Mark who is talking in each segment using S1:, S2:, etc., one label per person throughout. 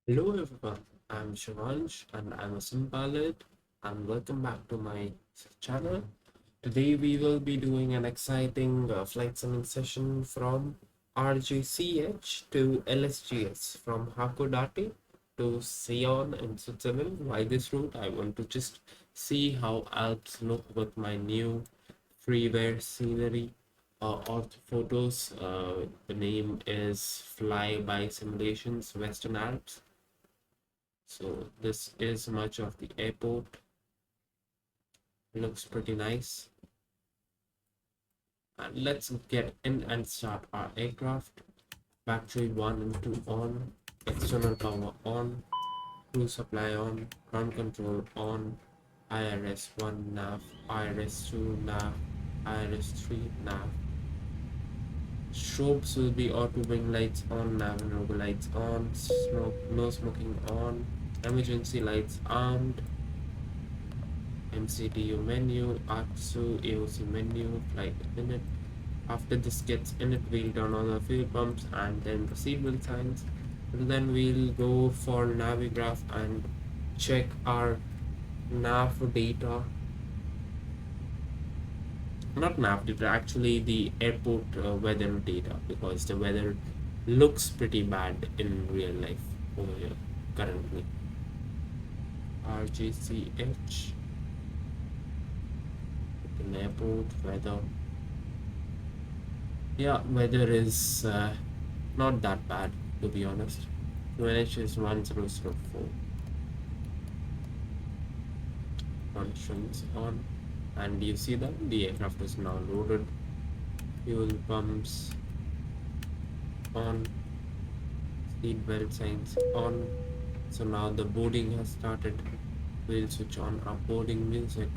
S1: Hello everyone, I'm Shivansh and I'm a sim pilot and welcome back to my channel. Today we will be doing an exciting flight simming session from RJCH to LSGS, from Hakodate to Sion in Switzerland. Why this route? I want to just see how Alps look with my new freeware scenery ortho photos. The name is Fly by Simulations Western Alps. So this is much of the airport. Looks pretty nice. And let's get in and start our aircraft. Battery 1 and 2 on. External power on. Crew supply on. Ground control on. IRS 1 nav. IRS 2 nav. IRS 3 nav. Strobes will be auto wing lights on. Nav and robo lights on. No smoking on. Emergency lights armed. MCDU menu, ATSU, AOC menu, flight init. After this gets init, we'll turn on the fuel pumps and then the seatbelt signs. And then we'll go for Navigraph and check our nav data. Not nav data, actually the airport weather data, because the weather looks pretty bad in real life over here currently. RJCH. Airport weather. Yeah, weather is not that bad, to be honest. UNH is 1004. Conditions on, and you see that the aircraft is now loaded. Fuel pumps on. Seat belt signs on. So now the boarding has started. We'll switch on our boarding music.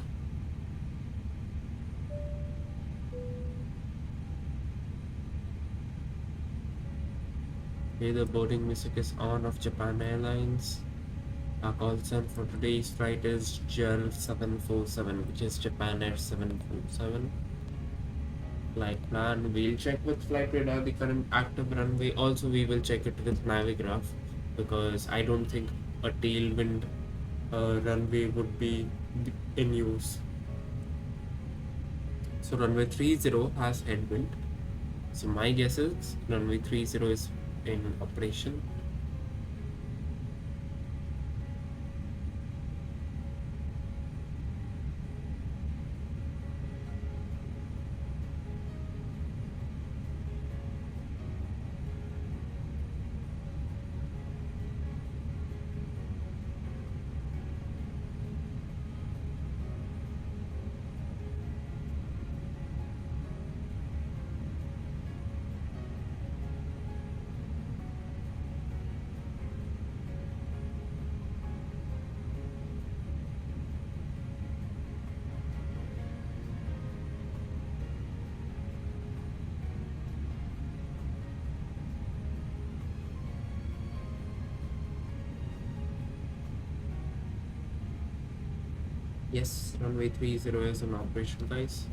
S1: Okay, the boarding music is on of Japan Airlines. Our call sign for today's flight is JEL 747, which is Japan Air 747. Flight plan, we'll check with flight radar the current active runway. Also, we will check it with Navigraph, because I don't think a tailwind runway would be in use. So runway 30 has headwind. So my guess is runway 30 is in operation. Yes, runway 30 is in operation, guys.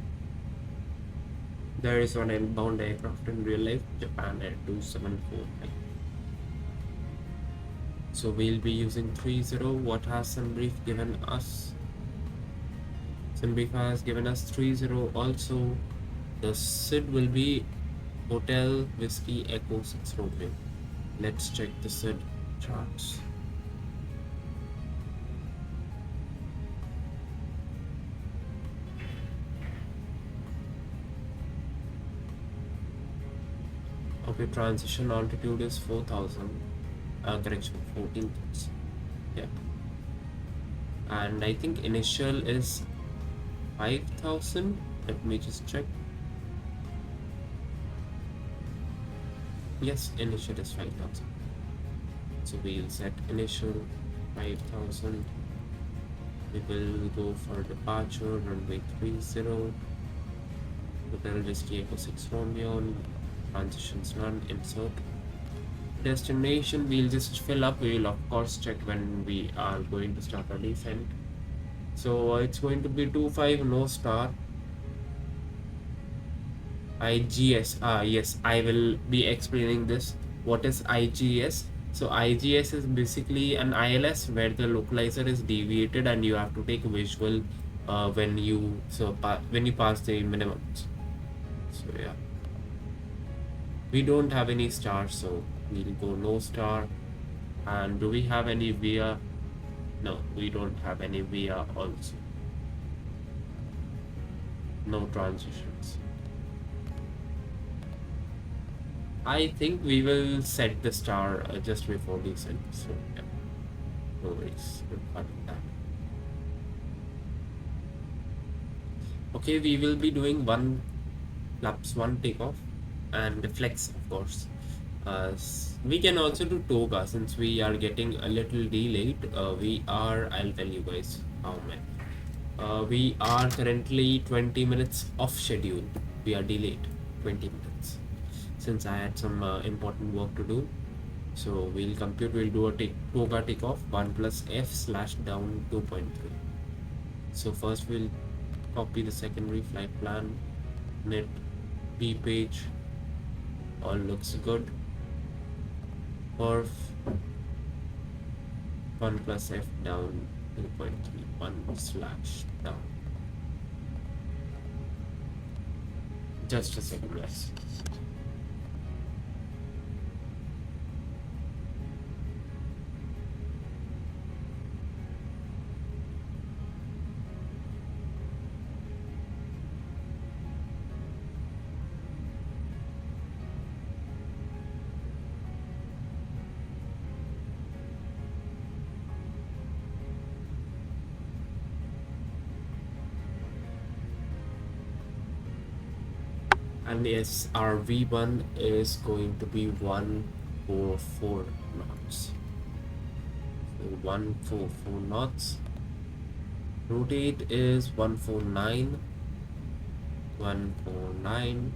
S1: There is one inbound aircraft in real life, Japan Air 2749. So we'll be using 30. What has SimBrief given us? SimBrief has given us 30. Also, the SID will be Hotel Whiskey Echo 6 Romeo. Let's check the SID charts. Okay, transition altitude is 4,000. Correction, 14,000. Yeah. And I think initial is 5,000. Let me just check. Yes, initial is 5,000. So we'll set initial 5,000. We will go for departure, runway 30. Hotel Whiskey Echo 6 Romeo. Transitions none, insert. Destination, we'll just fill up. We will of course check when we are going to start our descent. So it's going to be 25, no star. IGS, yes, I will be explaining this. What is IGS? So IGS is basically an ILS where the localizer is deviated and you have to take a visual when you pass the minimums. So yeah, we don't have any stars, so we'll go no star. And do we have any via? No, we don't have any via also. No transitions. I think we will set the star just before descent. So yeah, no worries. We're fine with that. Okay, we will be doing one flaps, one takeoff, and flex, of course. We can also do toga since we are getting a little delayed. I'll tell you guys how many. We are currently 20 minutes off schedule. We are delayed 20 minutes since I had some important work to do. So we'll do a toga takeoff 1 plus f slash down 2.3. So first we'll copy the secondary flight plan, net B page, all looks good. Perf 1 plus f down 2.31 slash down. Just a second, guys. And yes, our V1 is going to be 144 knots. So 144 knots. Rotate is 149. 149.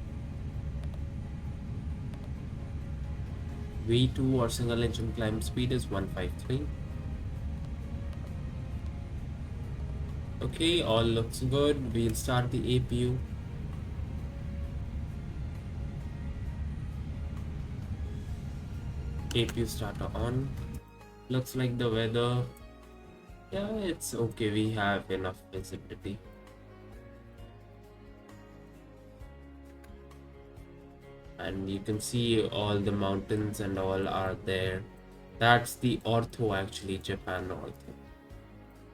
S1: V2 or single engine climb speed is 153. Okay, all looks good. We'll start the APU. APU starter on. Looks like the weather, yeah, it's okay. We have enough visibility. And you can see all the mountains and all are there. That's the ortho, actually, Japan ortho.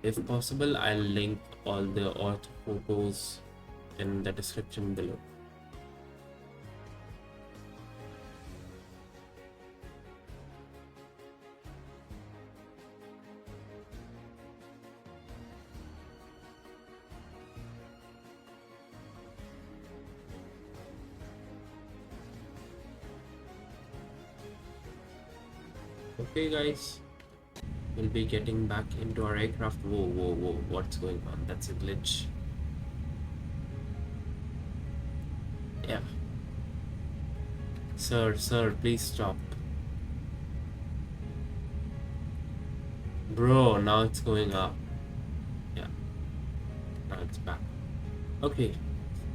S1: If possible, I'll link all the ortho photos in the description below. Okay, guys, we'll be getting back into our aircraft. Whoa, what's going on? That's a glitch. Yeah. Sir, please stop. Bro, now it's going up. Yeah, now it's back. Okay,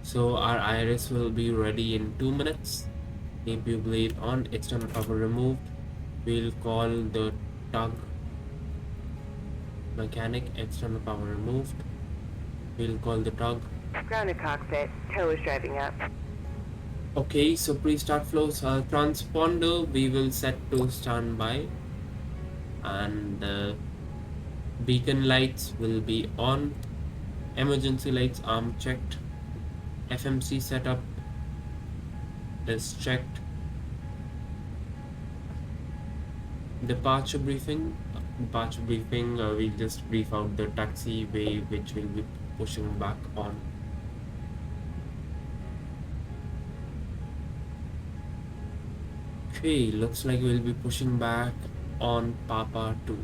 S1: so our iris will be ready in 2 minutes. APU blade on, external power removed. We'll call the tug mechanic, external power removed. We'll call the tug.
S2: Grounded cockpit, tow is driving up.
S1: Okay, so pre-start flows. Transponder we will set to standby, and beacon lights will be on. Emergency lights arm checked. FMC setup is checked. Departure briefing. We'll just brief out the taxiway which will be pushing back on. Okay, looks like we'll be pushing back on Papa 2.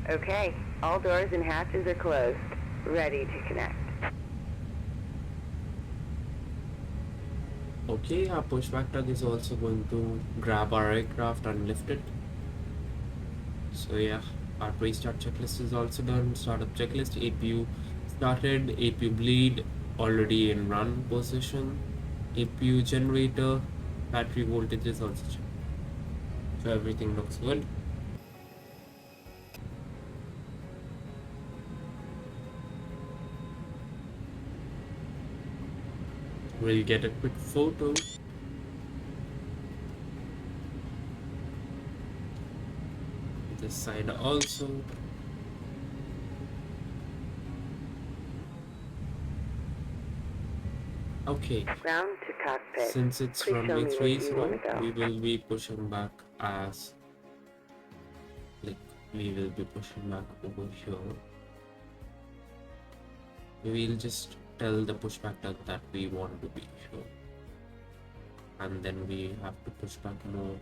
S2: Okay, all doors and hatches are closed. Ready to connect.
S1: Okay, our pushback tug is also going to grab our aircraft and lift it. So yeah, Our restart checklist is also done. Startup checklist, APU started, APU bleed already in run position, APU generator, battery voltage is also checked. So everything looks good. We'll get a quick photo. This side also. Okay,
S2: Ground to cockpit.
S1: since it's
S2: Please show
S1: runway
S2: me where
S1: 30,
S2: you want to go.
S1: we will be pushing back as like we will be pushing back over here. We'll just tell the pushback that we want to be here, and then we have to push back more.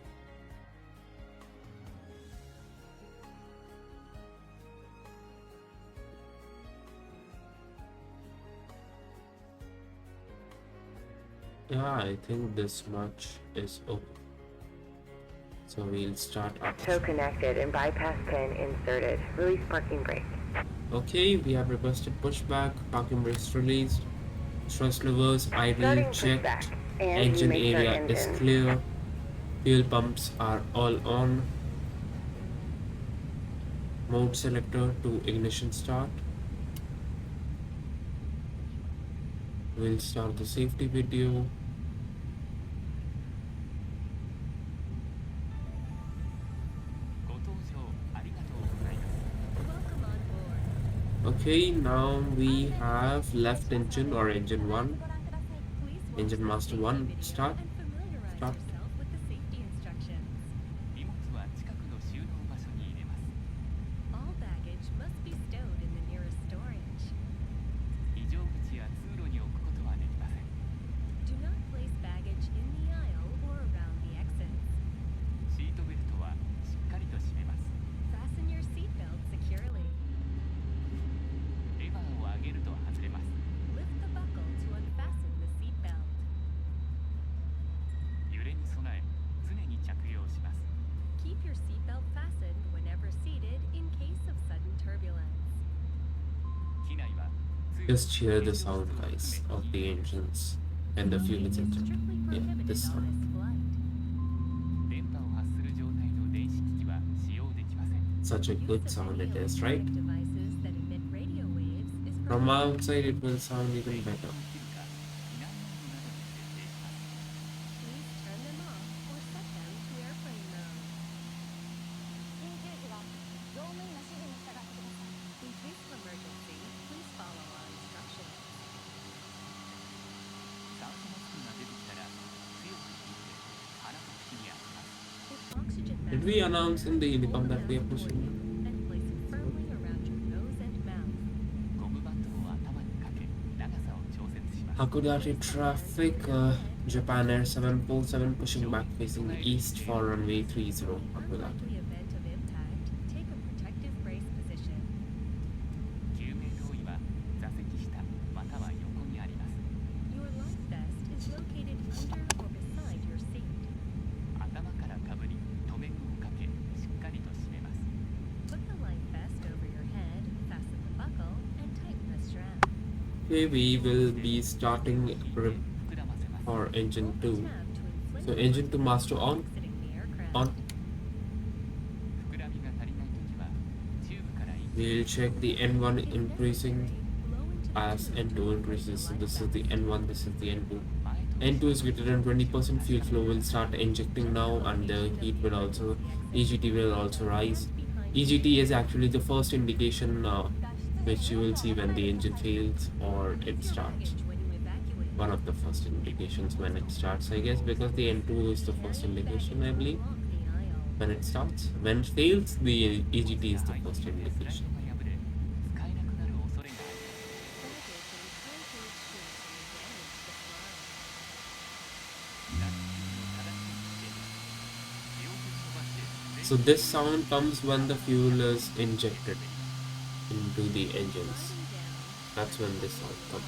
S1: Yeah, I think this much is okay. So we'll start our
S2: Tow connected and bypass pin inserted. Release parking brake.
S1: Okay, we have requested pushback, parking brakes released, thrust levers idle
S2: Starting
S1: checked,
S2: pushback, and you
S1: engine
S2: may start
S1: area is
S2: engine.
S1: clear, fuel pumps are all on, mode selector to ignition start. We'll start the safety video. Okay, now we have left engine or engine 1, engine master 1, start. Just hear the sound, guys, of the engines and the fuel is injected. Yeah, this sound. Such a good sound it is, right? From outside it will sound even better. Did we announce in the intercom that we are pushing? Hakodate traffic, Japan Air 747 pushing back facing east for runway 30, Hakodate. Okay, we will be starting for engine 2. So engine 2 master on. We'll check the N1 increasing as N2 increases. So this is the N1, this is the N2. N2 is greater than 20%, fuel flow will start injecting now, and the heat will also, EGT will also rise. EGT is actually the first indication which you will see when the engine fails or it starts. One of the first indications when it starts, I guess, because the N2 is the first indication, I believe, when it starts. When it fails, the EGT is the first indication. So this sound comes when the fuel is injected into the engines. That's when this sound comes.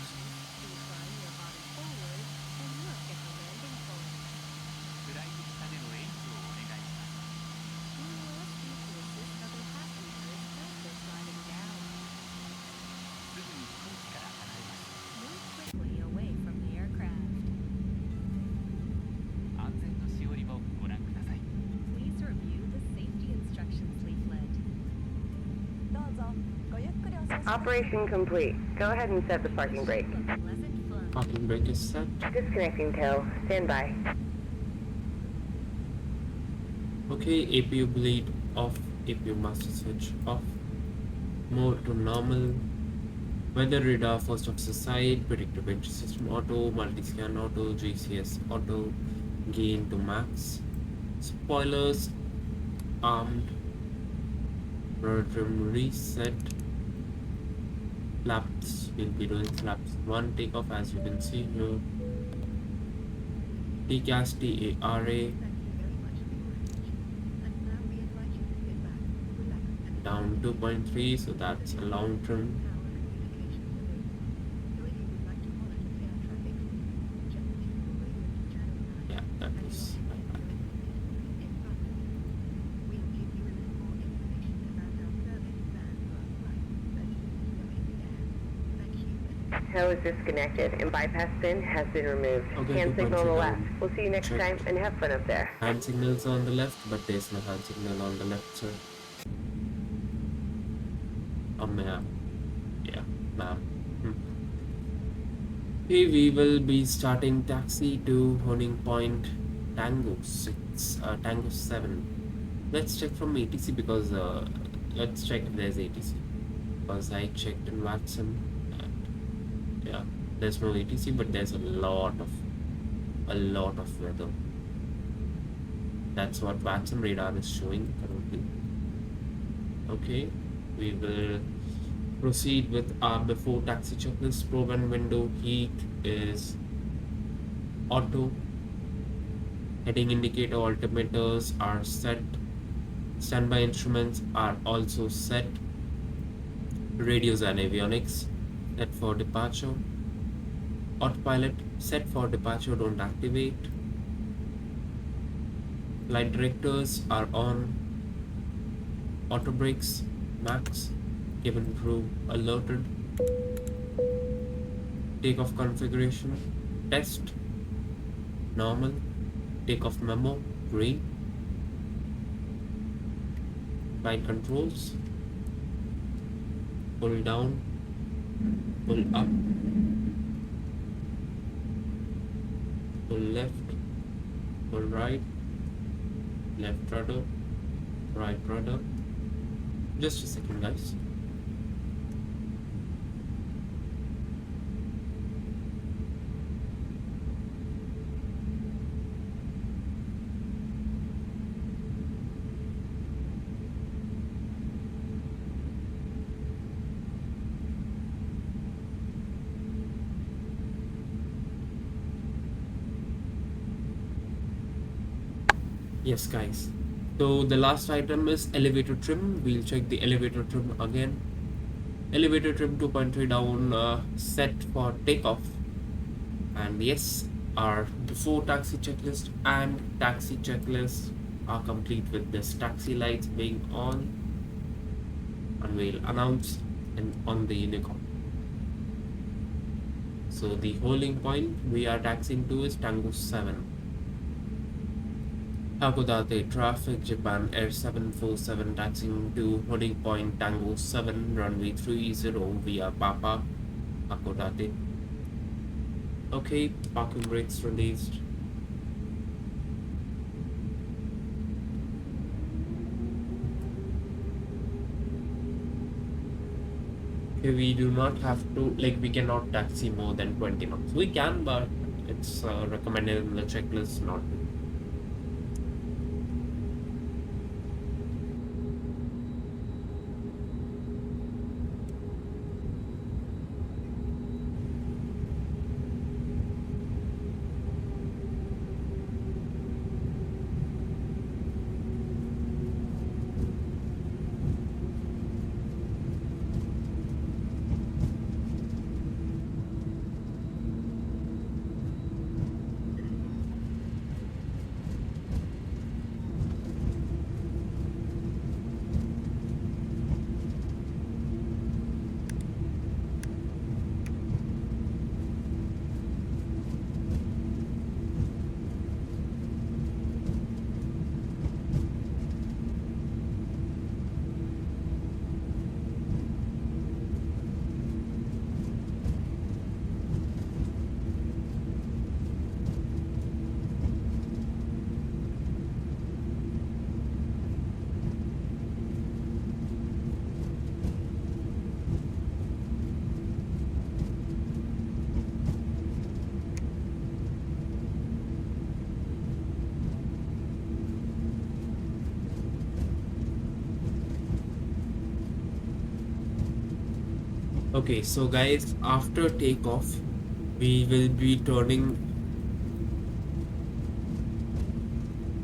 S2: Operation complete. Go ahead and set the parking brake.
S1: Parking brake is set.
S2: Disconnecting tow. Stand by.
S1: Okay, APU bleed off, APU master switch off. Mode to normal. Weather radar first off the side. Predictive entry system auto. Multi-scan auto. JCS auto. Gain to max. Spoilers armed. Rudder trim reset. Flaps, we'll be doing flaps 1 takeoff as you can see here. TCAS TARA down 2.3, so that's a long trim. Yeah, that is
S2: Tow is disconnected and bypass pin has been removed.
S1: Okay,
S2: Hand signal on the left.
S1: down.
S2: We'll see you next
S1: Check.
S2: time and have fun up there.
S1: hand signals on the left, but there's no hand signal on the left, sir. Oh, ma'am. Yeah, ma'am. Okay, we will be starting taxi to holding point Tango 7. Let's check from ATC because let's check if there's ATC because I checked in VATSIM and yeah, there's no ATC, but there's a lot of weather. That's what VATSIM radar is showing currently. Okay, we will proceed with our before taxi checklist. Probe and window heat is auto. Heading indicator altimeters are set. Standby instruments are also set. Radios and avionics set for departure. Autopilot set for departure, don't activate. Flight directors are on. Auto brakes max. Cabin crew alerted. Takeoff configuration test normal. Takeoff memo green. Flight controls pull down, pull up, pull left, pull right, left rudder, right rudder. Just a second, guys. Yes, guys. So the last item is elevator trim. We'll check the elevator trim again. Elevator trim 2.3 down, set for takeoff. And yes, our before taxi checklist and taxi checklist are complete with this taxi lights being on. And we'll announce on the unicorn. So the holding point we are taxiing to is Tango 7. Hakodate traffic, Japan Air 747 taxiing to holding point Tango 7, runway 30 via Papa, Hakodate. Okay, parking brakes released. Okay, we do not have to, we cannot taxi more than 20 knots. We can, but it's recommended in the checklist not to. Okay, so guys, after takeoff, we will be turning.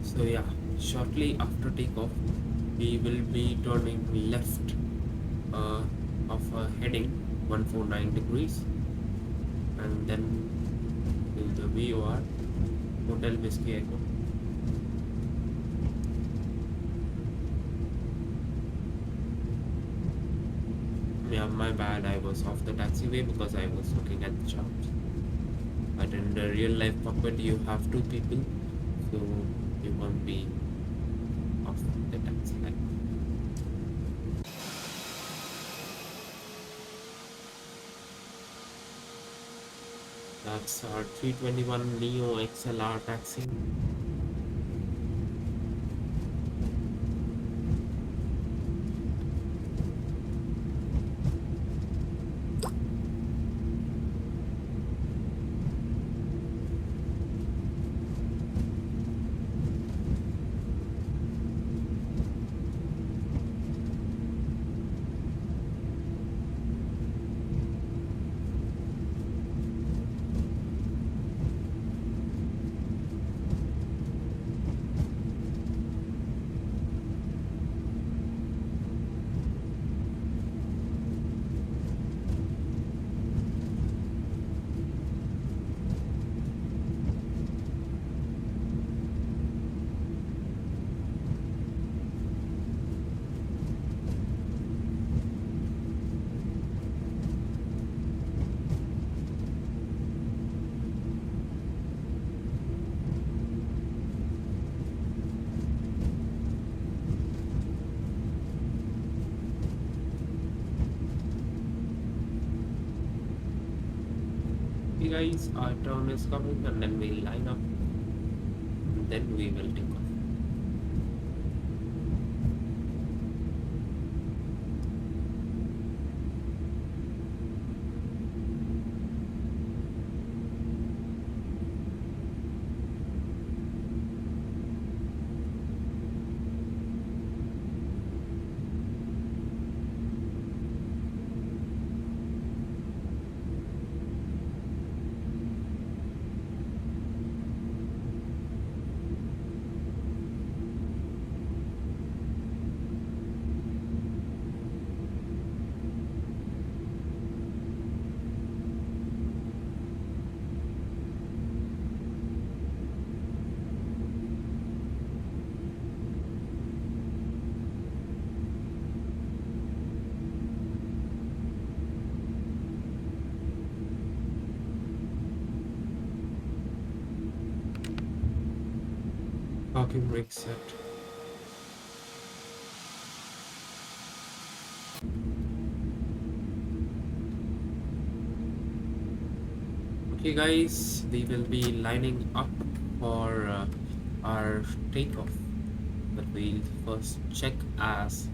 S1: So yeah, shortly after takeoff, we will be turning left uh, of a heading 149 degrees, and then to the VOR Hotel Whiskey Echo. Yeah, my bad. I was off the taxiway because I was looking at the charts. But in the real life cockpit, you have two people, so you won't be off the taxi line. That's our 321 Neo XLR taxi. Hey guys, our turn is coming, and then we'll line up, and then we will take off. Parking brake set. Okay guys, we will be lining up for our takeoff, but we'll first check as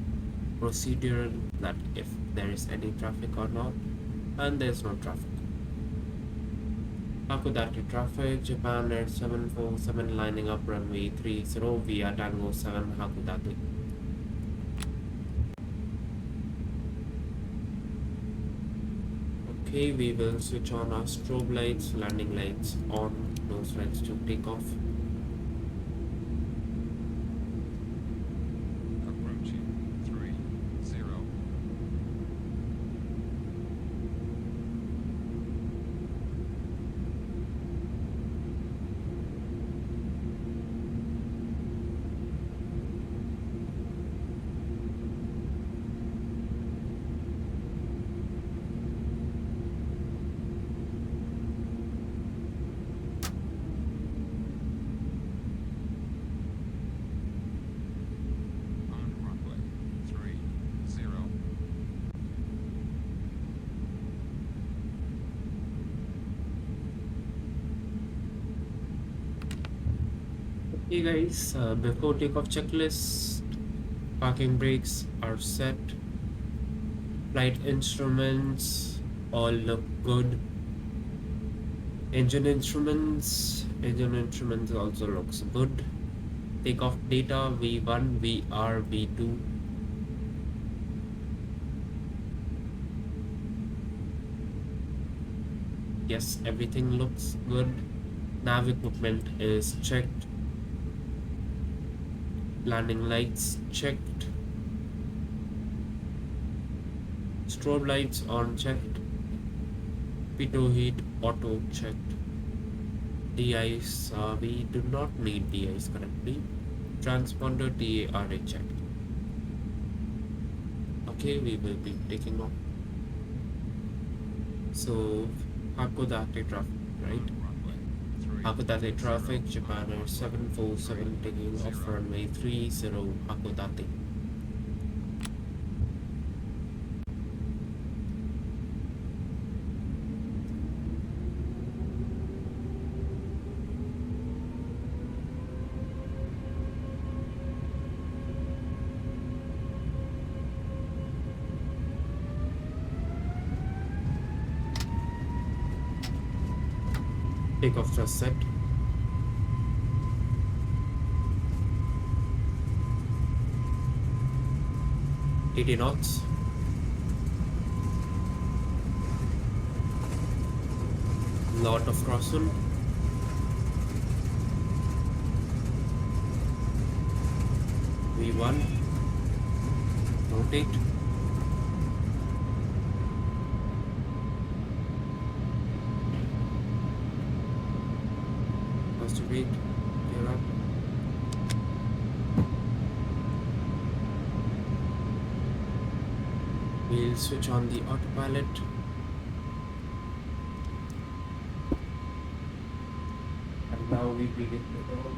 S1: procedural that if there is any traffic or not, and there's no traffic. Hakodate traffic, Japan Air 747 lining up runway 30 via Tango 7 Hakodate. Okay, we will switch on our strobe lights, landing lights on, nose lights to take off.
S3: Approaching 30. On runway 30.
S1: Hey guys, before takeoff checklist, parking brakes are set, flight instruments all look good. Engine instruments also looks good. Takeoff data V1, VR, V2. Yes, everything looks good. Nav equipment is checked. Landing lights checked. Strobe lights on checked. Pitot heat auto checked. DIs, we do not need DIs currently. Transponder TARA checked. Okay, we will be taking off. So, Hakodate traffic, right?
S3: runway 30,
S1: Hakodate traffic, Japan Air 747 taking off
S3: 0,
S1: runway 30 Hakodate. Takeoff thrust set. $80 knots. Lot of crosswind. V1. Rotate. Faster rate. Gear up. We'll switch on the autopilot. And now we begin the roll.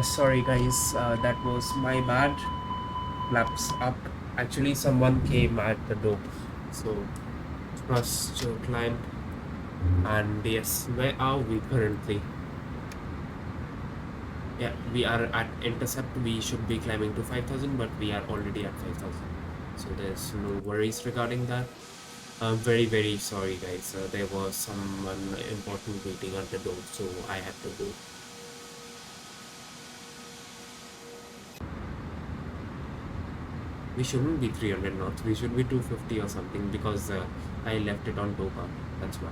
S1: Sorry guys, that was my bad. Flaps up. Actually, someone came at the door. So, trust to climb. And yes, where are we currently? Yeah, we are at intercept. We should be climbing to 5,000, but we are already at 5,000. So there's no worries regarding that. I'm very, very sorry guys. There was someone important waiting at the door, so I had to go. We shouldn't be 300 knots. We should be 250 or something because I left it on Toka. That's why.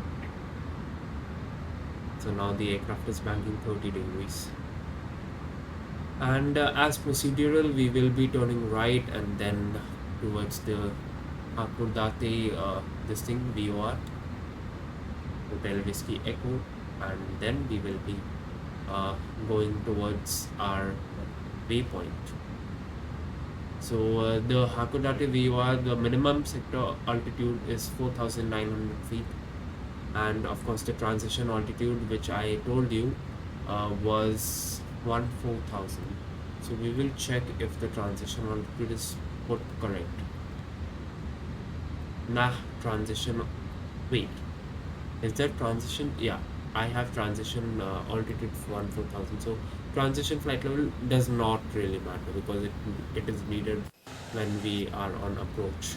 S1: So now the aircraft is banking 30 degrees. And as procedural, we will be turning right and then towards the Hakodate, this thing, VOR, Hotel Whiskey Echo, and then we will be going towards our waypoint. So the Hakodate VOR, the minimum sector altitude is 4,900 feet. And of course the transition altitude, which I told you, was 14,000. So we will check if the transition altitude is put correct. Nah, transition, wait, is that transition? Yeah, I have transition altitude 14,000. So transition flight level does not really matter because it is needed when we are on approach.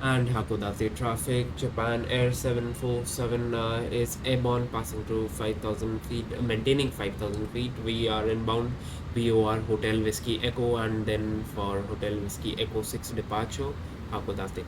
S1: And Hakodate traffic. Japan Air 747 is airborne, passing through 5,000 feet, maintaining 5,000 feet. We are inbound VOR Hotel Whiskey Echo, and then for Hotel Whiskey Echo 6 departure, Hakodate.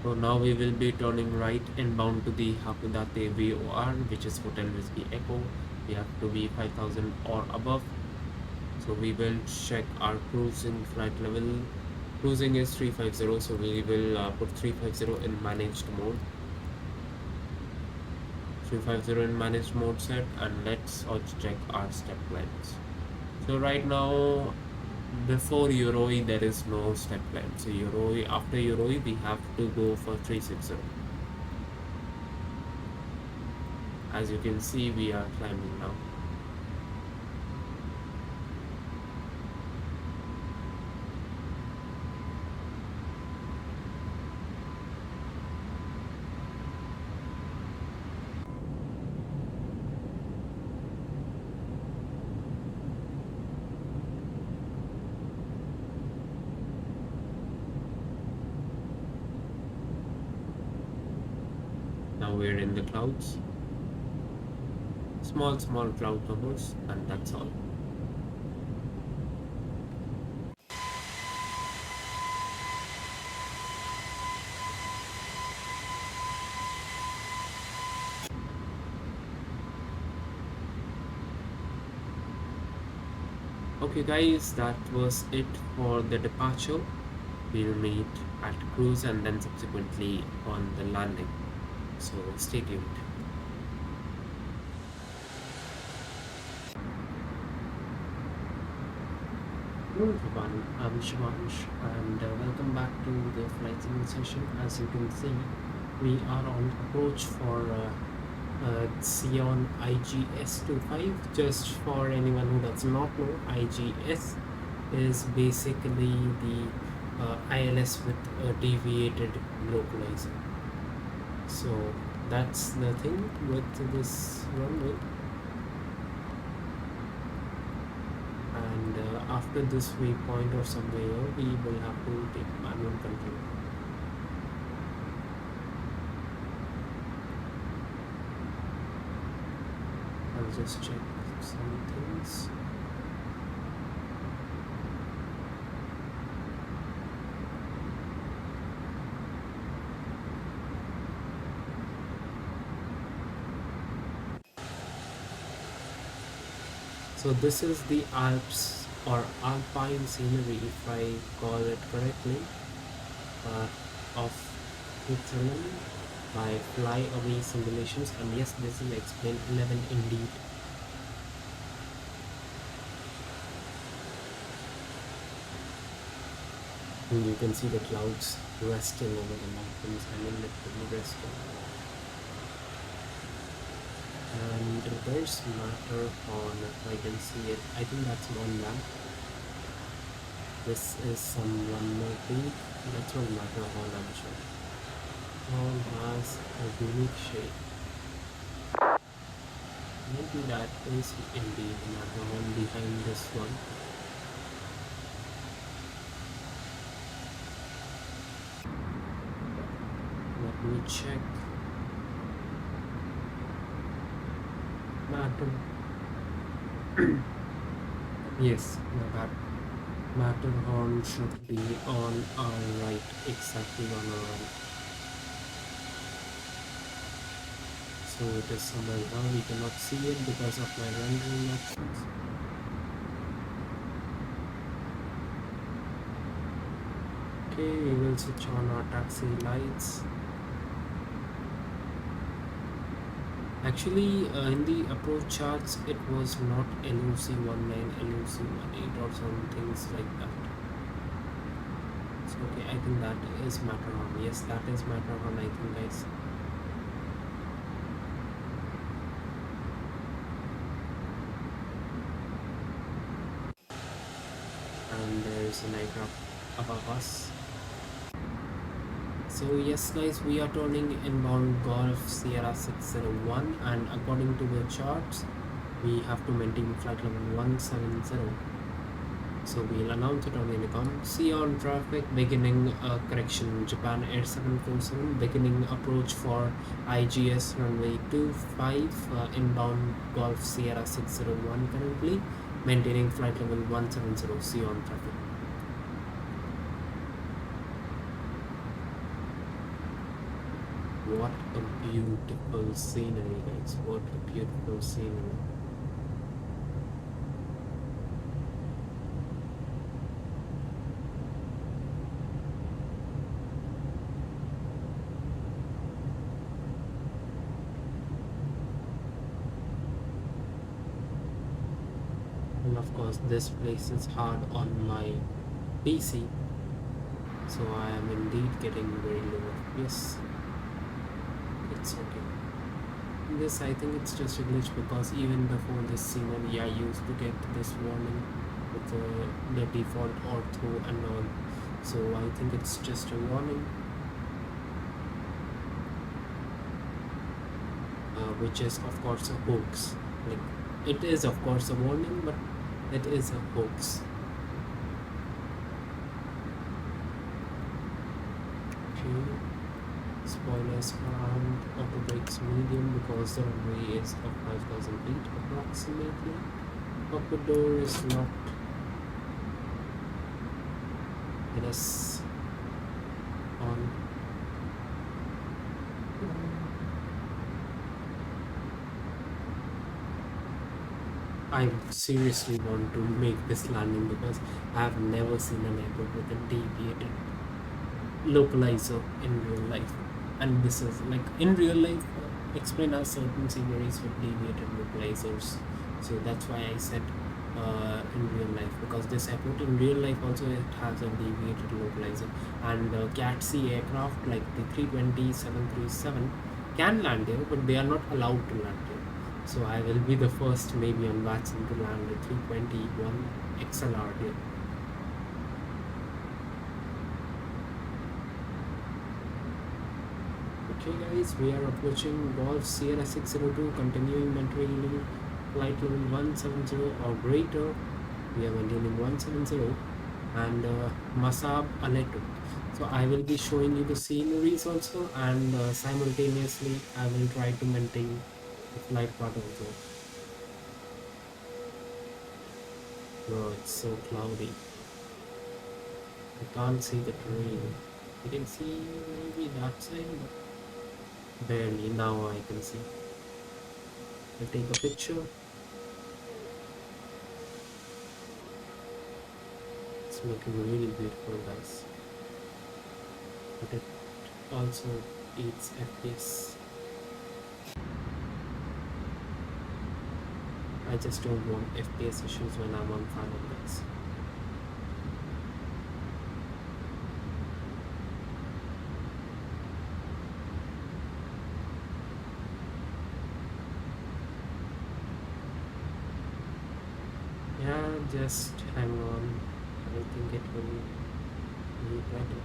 S1: So now we will be turning right inbound to the Hakodate VOR, which is Hotel Whiskey Echo. We have to be 5,000 or above. So we will check our cruising flight level. Cruising is 350, so we will put 350 in managed mode. 350 in managed mode set, and let's also check our step lengths. So right now, before Yoroi there is no step length. So Yoroi, after Yoroi we have to go for 360. As you can see, we are climbing now. Now we're in the clouds. Small cloud numbers, and that's all. Okay guys, that was it for the departure. We'll meet at cruise and then subsequently on the landing. So stay tuned. Hello everyone, I'm Shivansh and welcome back to the flight sim session. As you can see, we are on approach for Sion IGS25. Just for anyone who does not know, IGS is basically the ILS with a deviated localizer. So that's the thing with this runway. And after this waypoint or somewhere, we will have to take manual control. I'll just check some things. So this is the Alps or alpine scenery, if I call it correctly, of Switzerland by Fly Away Simulations, and yes, this is Explain 11 indeed. And you can see the clouds resting over the mountains and in literally resting. And there's Matterhorn, I can see it. I think that's one map. This is some one more thing. That's one Matterhorn, I'm sure. All has a unique shape. Maybe that is indeed Matterhorn behind this one. Let me check. Yes, that Matterhorn should be on our right, exactly on our right. So it is somewhere down, we cannot see it because of my rendering options. Okay, we will switch on our taxi lights. Actually, in the approach charts, it was not LOC19, LOC18 or some things like that. So, okay, I think that is Matterhorn. Yes, that is Matterhorn, I think, guys. And there is an aircraft above us. So yes guys, we are turning inbound Golf Sierra 601, and according to the charts, we have to maintain flight level 170. So we'll announce it on the intercom. Sion traffic beginning correction, Japan Air 747 beginning approach for IGS runway 25, inbound Golf Sierra 601 currently, maintaining flight level 170, Sion traffic. What a beautiful scenery, guys. What a beautiful scenery. And of course, this place is hard on my PC, so I am indeed getting very low FPS. It's okay. This, I think it's just a glitch, because even before this scenery, I used to get this warning with the default ortho and all. So I think it's just a warning, which is of course a hoax. Like, it is of course a warning, but it is a hoax. Okay. Spoilers around auto brakes medium, because the runway is of 5,000 feet approximately. Cockpit door is locked. It is on. I seriously want to make this landing, because I have never seen an airport with a deviated localizer in real life. And this is like, in real life, explain us certain sceneries with deviated localizers. So that's why I said in real life, because this airport in real life also it has a deviated localizer. And cat C aircraft like the 320 737 can land here, but they are not allowed to land here. So I will be the first maybe on VATSIM to land the 321 XLR here. Okay guys, we are approaching Golf Sierra 602, continuing maintaining flight level 170 or greater. We are maintaining 170, and Masab Aleto. So I will be showing you the sceneries also, and simultaneously I will try to maintain the flight path also. Bro, it's so cloudy. I can't see the terrain. You can see maybe that side, but barely. Now I can see. I'll take a picture. It's looking really beautiful, guys. But it also eats FPS. I just don't want FPS issues when I'm on final, guys. Yeah, just hang on. I think it will be better.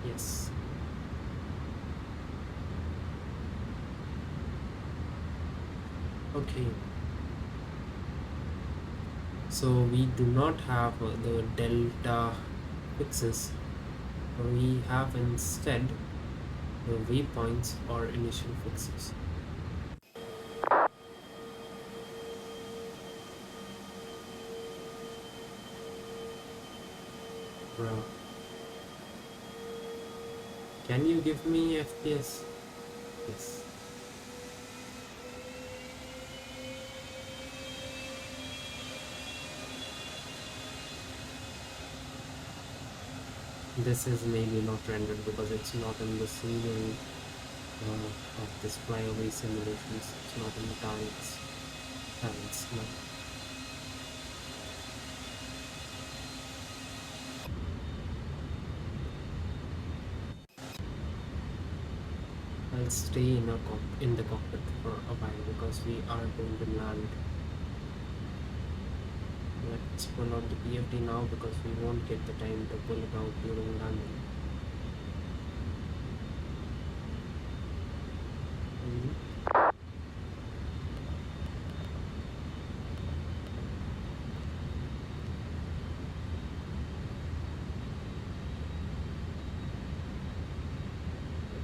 S1: Yes. Okay. So we do not have the delta fixes. We have instead the waypoints or initial fixes. Bro, can you give me FPS? Yes. This is maybe not rendered because it's not in the scenery. of this flyaway simulations. It's not in tiles. Tiles, no. I'll stay in the cockpit for a while because we are going to land. Let's pull out the PFD now because we won't get the time to pull it out during landing.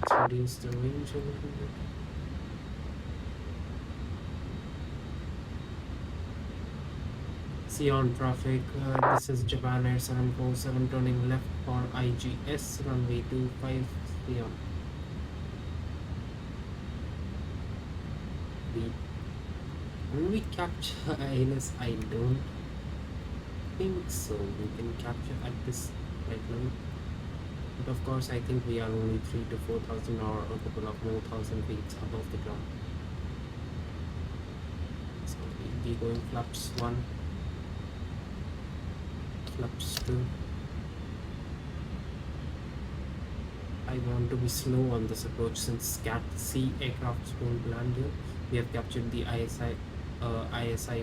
S1: Let's reduce the range a little bit. Sion traffic, this is Japan Air 747 turning left for IGS runway 25 Sion. Will we capture ILS? I don't think so. We can capture at this right now. But of course, I think we are only 3 to 4,000 or a couple of more thousand feet above the ground. So we'll be going flaps 1, flaps 2. I want to be slow on this approach since Cat C aircrafts won't land here. We have captured the ISI,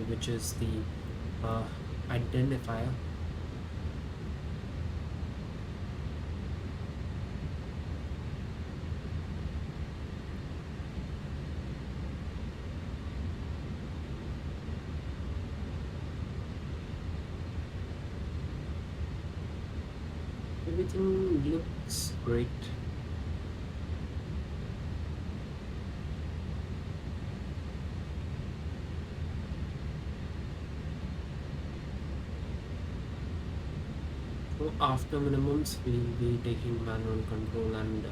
S1: which is the identifier. Everything looks great. So after minimums, we'll be taking manual control and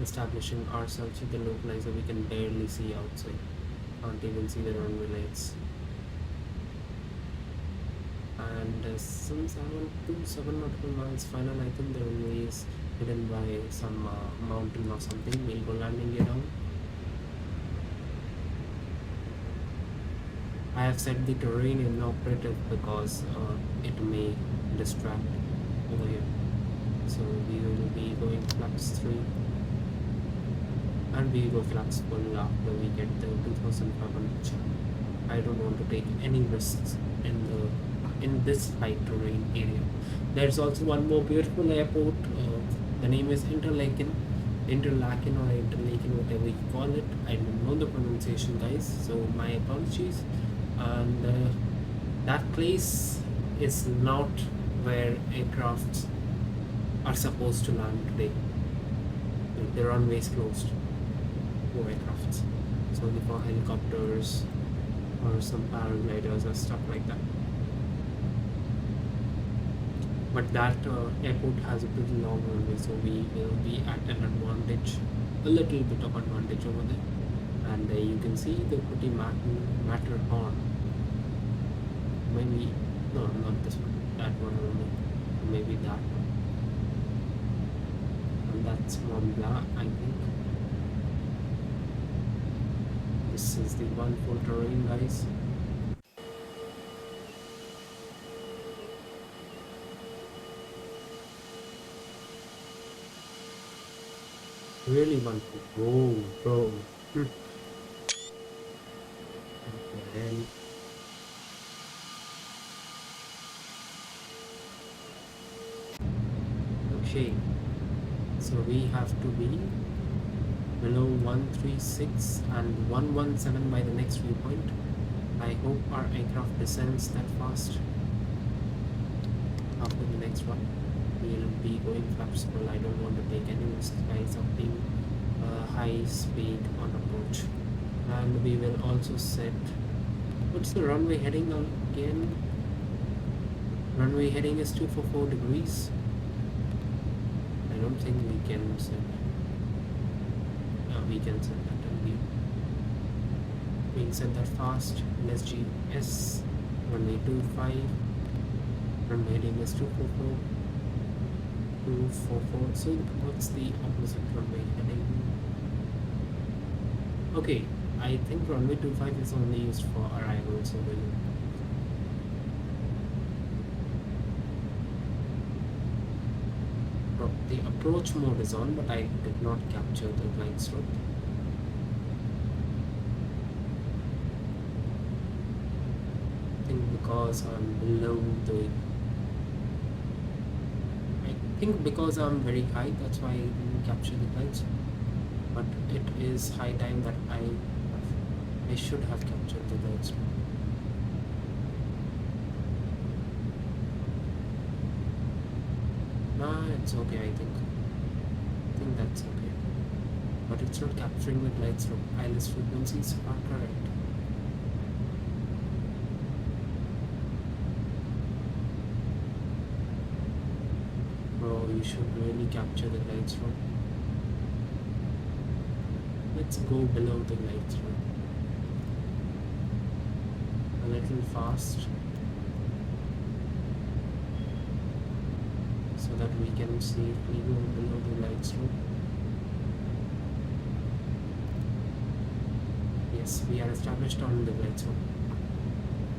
S1: establishing ourselves with the localizer. We can barely see outside. Can't even see the runway lights. And since I want to 7 nautical miles final, I think the runway is hidden by some mountain or something. We'll go landing it down. I have set the terrain in operative because it may distract over here. So we will be going flaps 3 and we go flaps 1 after we get the 2500 check. I don't want to take any risks in this high terrain area. There's also one more beautiful airport. The name is Interlaken or Interlaken, whatever you call it. I don't know the pronunciation, guys, so my apologies. And that place is not where aircrafts are supposed to land today. The runway is closed for aircrafts. It's only for helicopters or some paragliders or stuff like that. But that airport has a pretty long runway, so we will be at an advantage, a little bit of advantage over there. And you can see the pretty Matterhorn. Maybe, no, not this one, that one only, maybe that one. And that's Mont Blanc, I think. This is the one for terrain, guys. Really wonderful. Whoa, bro. And okay, so we have to be below 136 and 117 by the next viewpoint. I hope our aircraft descends that fast. After the next one, we'll be going flaps full. I don't want to take any risks, guys, of being high speed on approach. And we will also set, what's the runway heading again? Runway heading is 244 degrees. I don't think we can set, we can set that, and we can set that fast. LSGS, runway 25, runway heading is 244. 244. So what's the opposite runway heading? Okay, I think runway 25 is only used for arrival, so the approach mode is on, but I did not capture the glide slope. I think because I'm below the I think because I'm very high, that's why I didn't capture the glide. But it is high time that I should have captured the glide. Nah, it's okay. I think that's okay. But it's not capturing the glide slope. ILS frequencies are correct. Bro, you should really capture the glide slope. Let's go below the glide slope. A little fast. So that we can see if we go below the glide slope. Yes, we are established on the glide slope.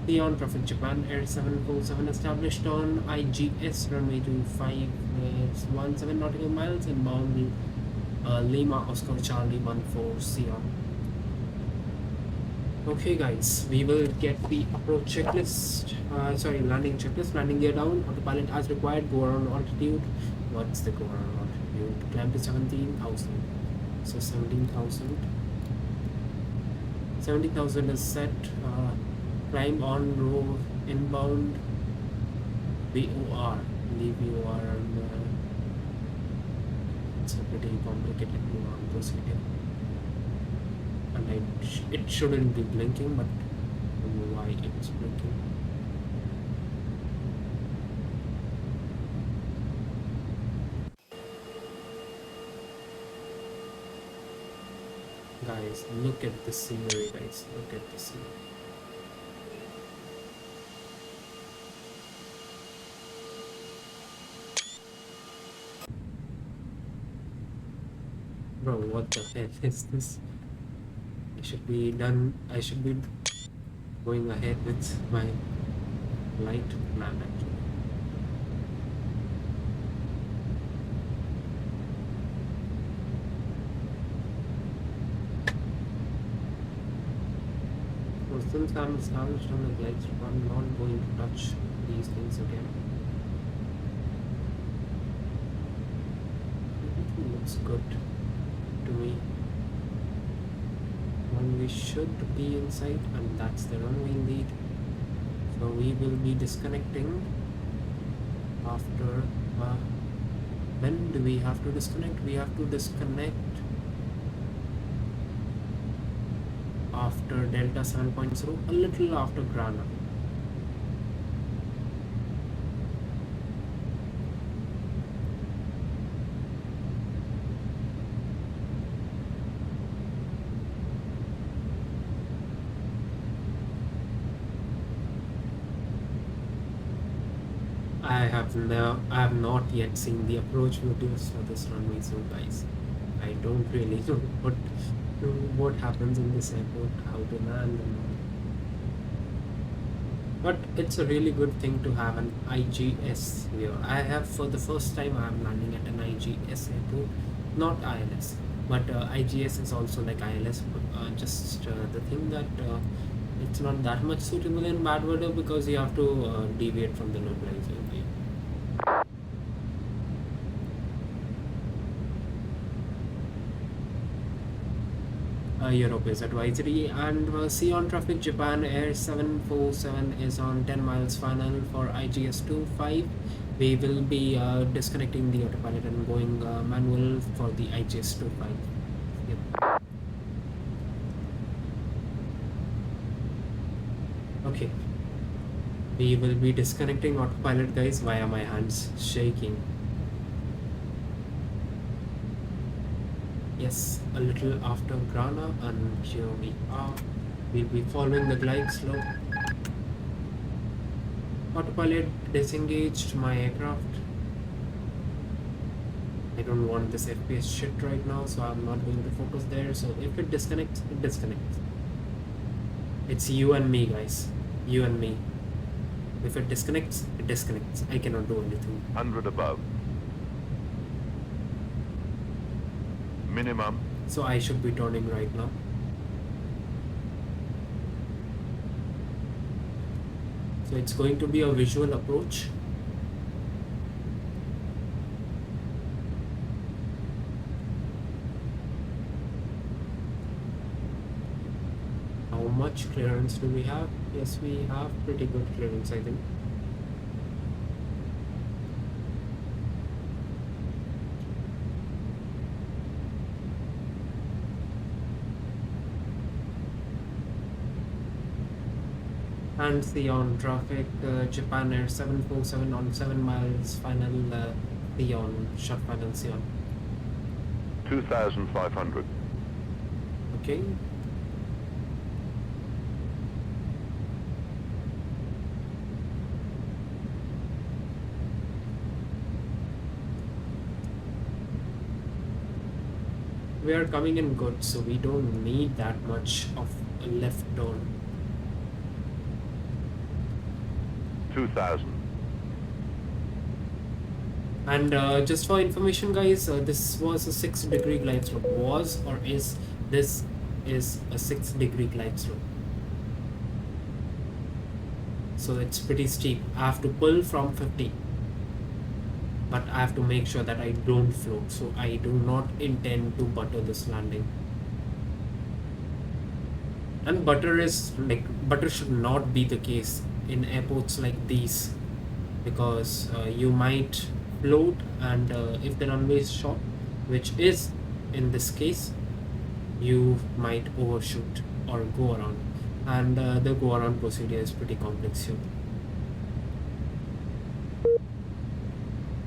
S1: Sion traffic Japan Air 747 established on IGS runway 2517 nautical miles and bound Lima Oscar Charlie 14 Sion. Okay guys, we will get the approach checklist, landing checklist, landing gear down, autopilot as required, go around altitude. What's the go around altitude? Climb to 17,000. So 17,000. 70,000 is set. Climb on row inbound VOR. Leave VOR and it's a pretty complicated procedure. And it shouldn't be blinking, but I don't know why it's blinking. Guys, look at the scenery, guys. Look at the scenery. Bro, what the hell is this? I should be going ahead with my light plan actually. So since I'm established on the glide slope, I'm not going to touch these things again. Everything looks good to me. Runway should be in sight, and that's the runway indeed. So we will be disconnecting after when do we have to disconnect? We have to disconnect after Delta 7.0, a little after Grana. I have not yet seen the approach videos for this runway, so guys, I don't really know what happens in this airport, how to land and all. But it's a really good thing to have an IGS here. I have, for the first time, I'm landing at an IGS airport, not ILS. But IGS is also like ILS, just the thing that it's not that much suitable in bad weather because you have to deviate from the localizer. Europe is advisory, and Sion traffic Japan Air 747 is on 10 miles final for IGS 25. We will be disconnecting the autopilot and going manual for the IGS 25. Yep. Okay, we will be disconnecting autopilot, guys, via my hands shaking. Yes, a little after Grana, and here we are. We'll be following the glide slope. Autopilot disengaged my aircraft. I don't want this FPS shit right now, so I'm not going to focus there. So if it disconnects, it disconnects. It's you and me, guys. You and me. If it disconnects, it disconnects. I cannot do anything.
S4: 100 above. Minimum.
S1: So I should be turning right now. So it's going to be a visual approach. How much clearance do we have? Yes, we have pretty good clearance, I think. And Sion traffic, Japan Air 747 on 7 miles, final Sion, short final Sion.
S4: 2,500.
S1: Okay. We are coming in good, so we don't need that much of a left turn.
S4: 2,000.
S1: And just for information, guys, this was a 6-degree glide slope. Was or is this is a 6-degree glide slope. So it's pretty steep. I have to pull from 50, but I have to make sure that I don't float. So I do not intend to butter this landing. And butter should not be the case in airports like these, because you might float, and if the runway is short, which is in this case, you might overshoot or go around, and the go around procedure is pretty complex here.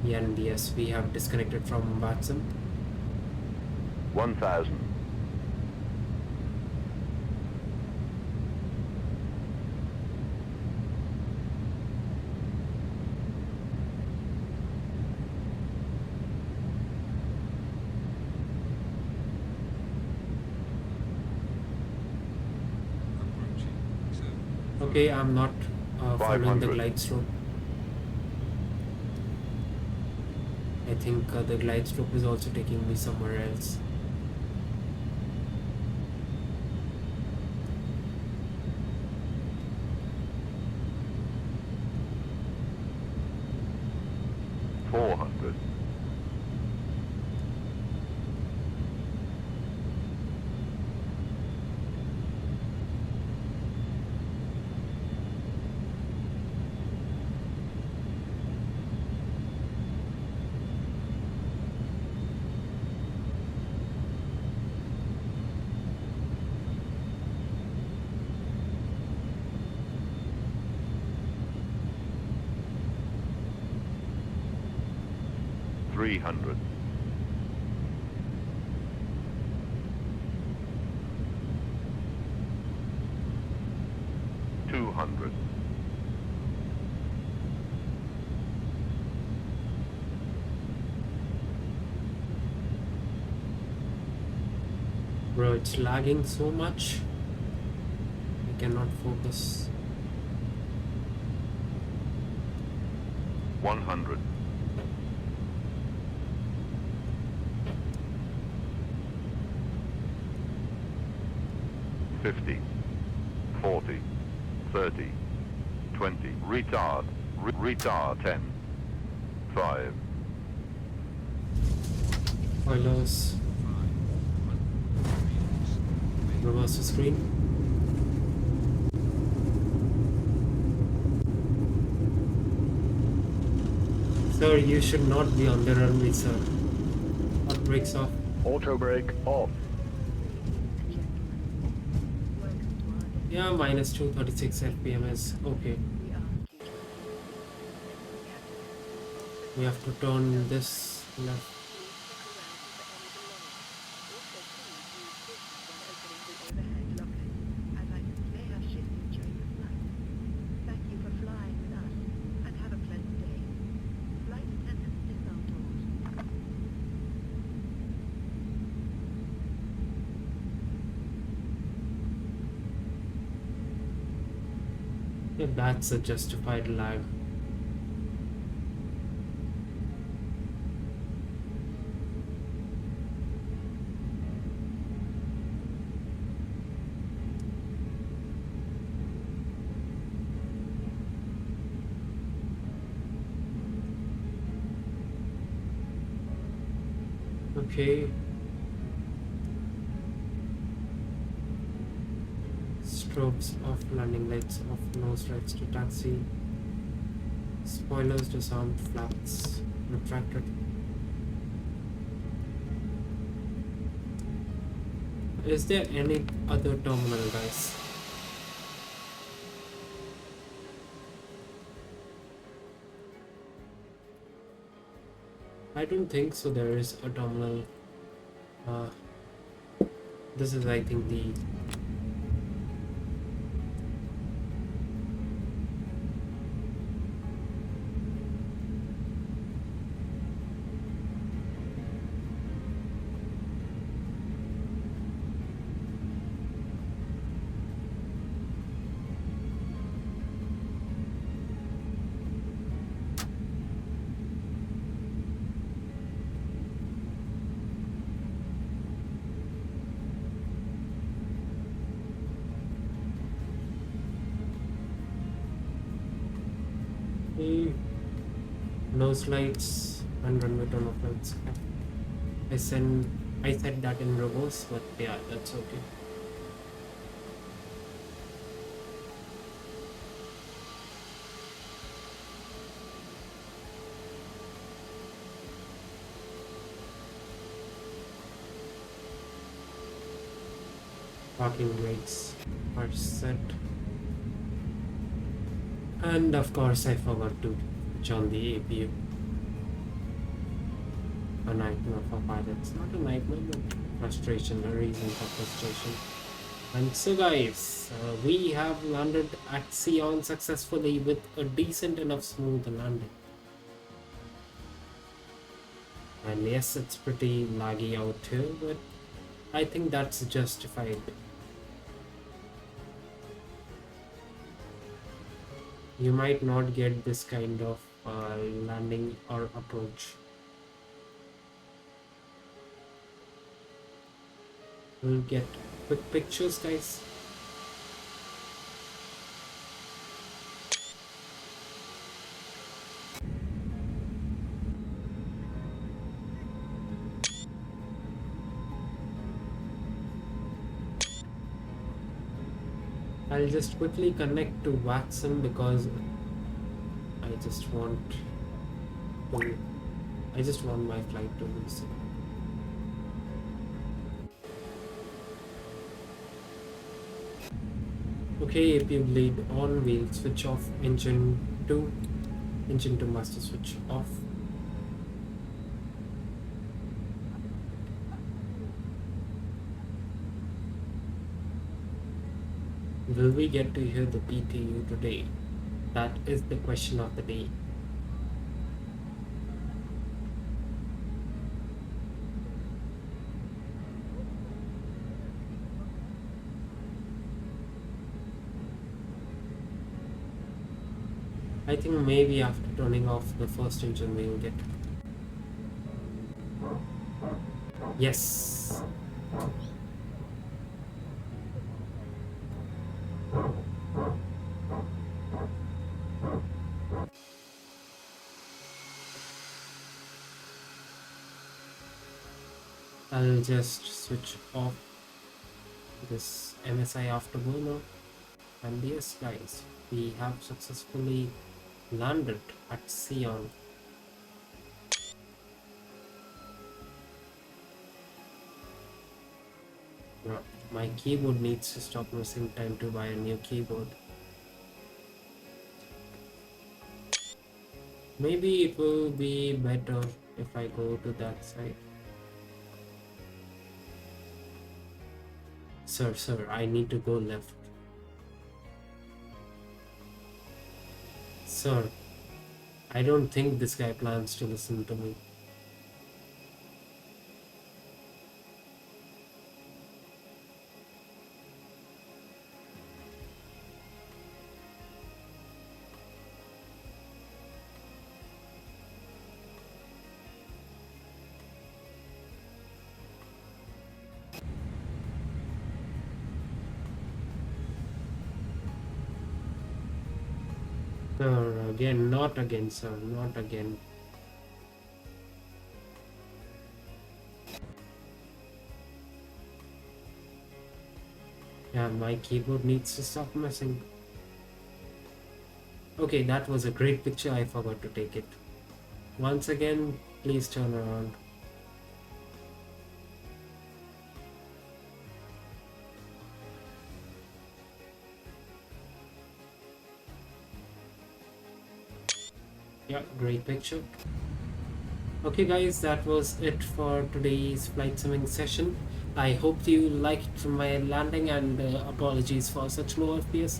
S1: Yeah, and yes, we have disconnected from VATSIM.
S4: 1,000.
S3: Approaching. So,
S1: Okay, I'm not following the
S4: 500.
S1: glide slope. I think the glide slope is also taking me somewhere else.
S4: $400. $300. $200.
S1: Bro, it's lagging so much. I cannot focus.
S4: 100. $50. 40. 30. 20. Retard. Retard. 10. 5.
S1: Spoilers.
S3: 500 meters.
S1: Reverse the screen. Sir, you should not be on the runway, sir. Hot brakes off.
S5: Auto brake off.
S1: Yeah, minus 236 FPM is okay. We have to turn this left. That's a justified lag. Okay. Strobes off, landing lights off, nose lights to taxi, spoilers disarmed, flaps retracted. Is there any other terminal, guys? I don't think so. There is a terminal. Uh, this is, I think, the hey, nose lights and runway turn off lights. I send I said that in reverse, but yeah, that's okay. Parking brakes are set. And of course I forgot to switch on the APU. A nightmare for pilots. Not a nightmare, but frustration, a reason for frustration. And so guys, we have landed at Sion successfully with a decent enough smooth landing. And yes, it's pretty laggy out here, but I think that's justified. You might not get this kind of landing or approach. We'll get quick pictures, guys. I'll just quickly connect to VATSIM because I just want my flight to resume. Okay, APU bleed on, we'll switch off engine 2 master switch off. Will we get to hear the PTU today? That is the question of the day. I think maybe after turning off the first engine we will get. Yes. I'll just switch off this MSI afterburner. And yes guys, we have successfully landed at Sion. My keyboard needs to stop missing time to buy a new keyboard. Maybe it will be better if I go to that side. Sir, I need to go left. Sir, I don't think this guy plans to listen to me. No, again, not again, sir, not again. Yeah, my keyboard needs to stop messing. Okay, that was a great picture. I forgot to take it. Once again, please turn around. Yeah, great picture. Okay guys, that was it for today's flight simming session. I hope you liked my landing, and apologies for such low FPS.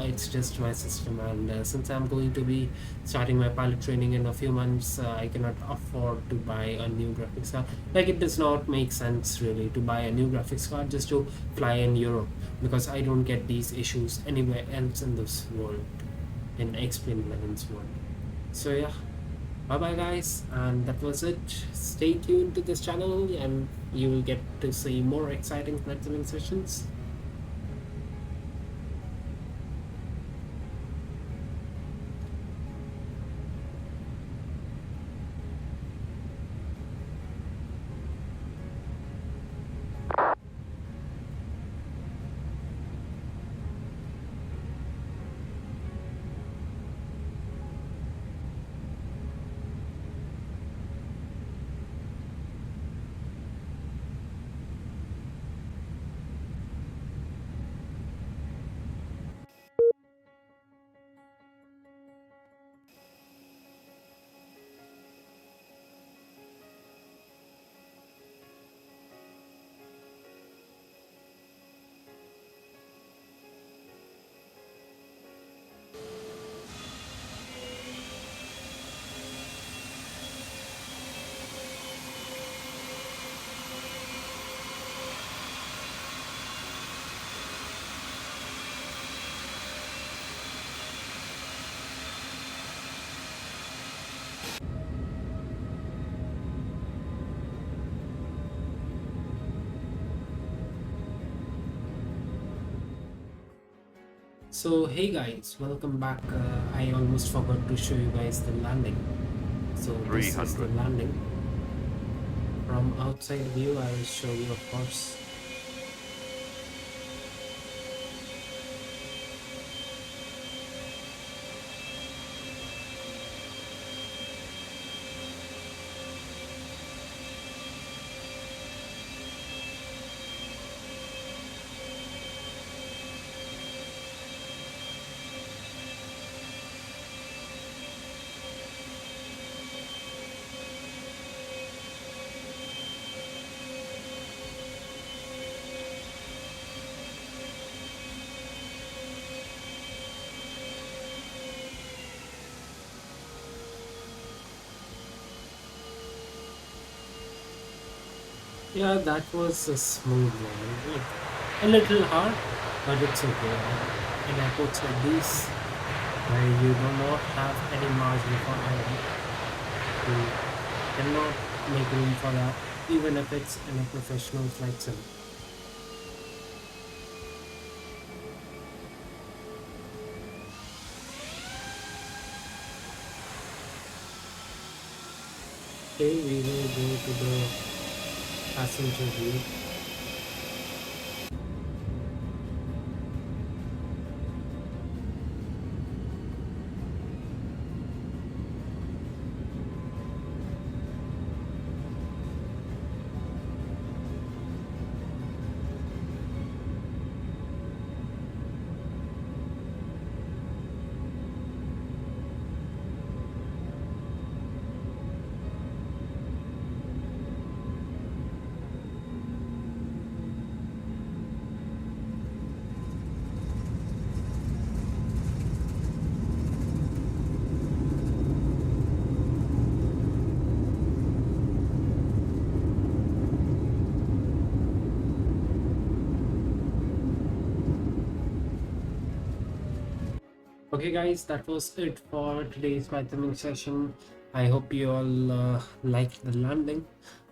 S1: It's just my system, and since I'm going to be starting my pilot training in a few months, I cannot afford to buy a new graphics card. Like, it does not make sense really to buy a new graphics card just to fly in Europe, because I don't get these issues anywhere else in this world, in Explain Levin's world. So yeah, bye bye guys, and that was it. Stay tuned to this channel and you will get to see more exciting flight simming sessions. So hey guys, welcome back. I almost forgot to show you guys the landing. So this is the
S4: 300.
S1: landing. From outside view I will show you, of course. Yeah, that was a smooth landing. Like, a little hard, but it's okay. In airports like these, where you do not have any margin for error, you cannot make room for that, even if it's in a professional flight sim. Okay, we will go to the passenger view. Okay, guys, that was it for today's vitamin session. I hope you all liked the landing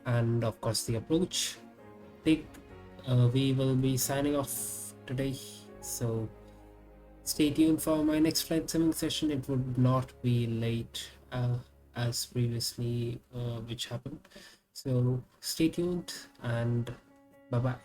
S1: and, of course, the approach. We will be signing off today. So, Stay tuned for my next flight simming session. It would not be late as previously which happened. So stay tuned and bye bye.